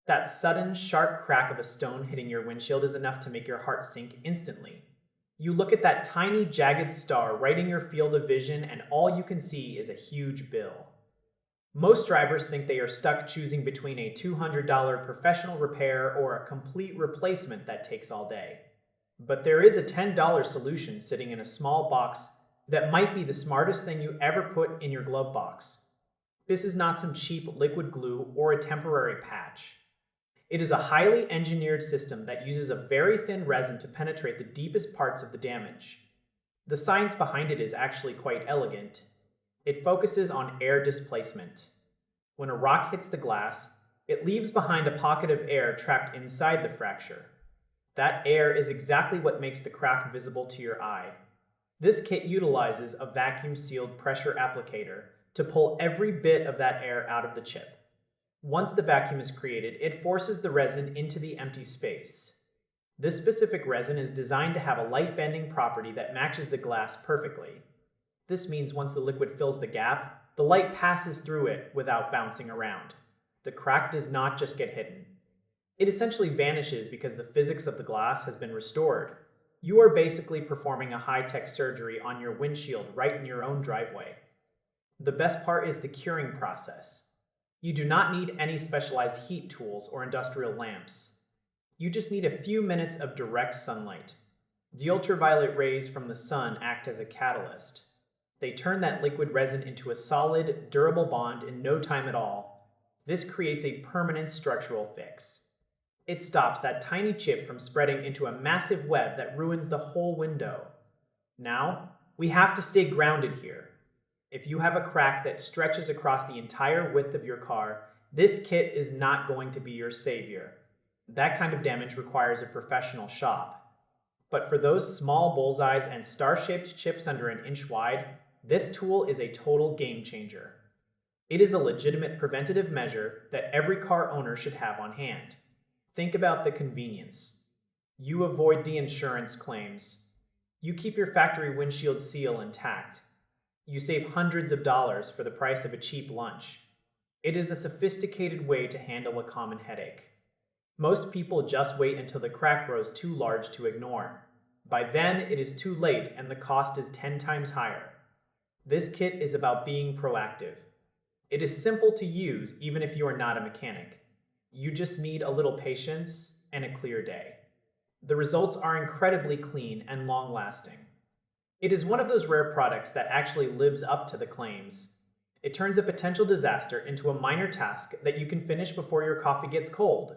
That sudden, sharp crack of a stone hitting your windshield is enough to make your heart sink instantly. You look at that tiny, jagged star right in your field of vision, and all you can see is a huge bill. Most drivers think they are stuck choosing between a $200 professional repair or a complete replacement that takes all day. But there is a $10 solution sitting in a small box that might be the smartest thing you ever put in your glove box. This is not some cheap liquid glue or a temporary patch. It is a highly engineered system that uses a very thin resin to penetrate the deepest parts of the damage. The science behind it is actually quite elegant. It focuses on air displacement. When a rock hits the glass, it leaves behind a pocket of air trapped inside the fracture. That air is exactly what makes the crack visible to your eye. This kit utilizes a vacuum-sealed pressure applicator to pull every bit of that air out of the chip. Once the vacuum is created, it forces the resin into the empty space. This specific resin is designed to have a light bending property that matches the glass perfectly. This means once the liquid fills the gap, the light passes through it without bouncing around. The crack does not just get hidden. It essentially vanishes because the physics of the glass has been restored. You are basically performing a high-tech surgery on your windshield right in your own driveway. The best part is the curing process. You do not need any specialized heat tools or industrial lamps. You just need a few minutes of direct sunlight. The ultraviolet rays from the sun act as a catalyst. They turn that liquid resin into a solid, durable bond in no time at all. This creates a permanent structural fix. It stops that tiny chip from spreading into a massive web that ruins the whole window. Now, we have to stay grounded here. If you have a crack that stretches across the entire width of your car, this kit is not going to be your savior. That kind of damage requires a professional shop. But for those small bullseyes and star-shaped chips under an inch wide, this tool is a total game changer. It is a legitimate preventative measure that every car owner should have on hand. Think about the convenience. You avoid the insurance claims. You keep your factory windshield seal intact. You save hundreds of dollars for the price of a cheap lunch. It is a sophisticated way to handle a common headache. Most people just wait until the crack grows too large to ignore. By then, it is too late and the cost is 10 times higher. This kit is about being proactive. It is simple to use even if you are not a mechanic. You just need a little patience and a clear day. The results are incredibly clean and long-lasting. It is one of those rare products that actually lives up to the claims. It turns a potential disaster into a minor task that you can finish before your coffee gets cold.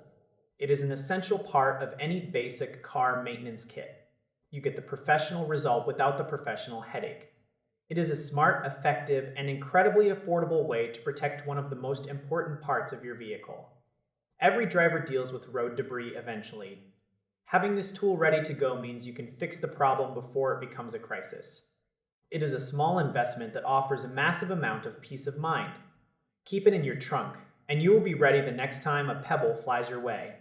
It is an essential part of any basic car maintenance kit. You get the professional result without the professional headache. It is a smart, effective, and incredibly affordable way to protect one of the most important parts of your vehicle. Every driver deals with road debris eventually. Having this tool ready to go means you can fix the problem before it becomes a crisis. It is a small investment that offers a massive amount of peace of mind. Keep it in your trunk, and you will be ready the next time a pebble flies your way.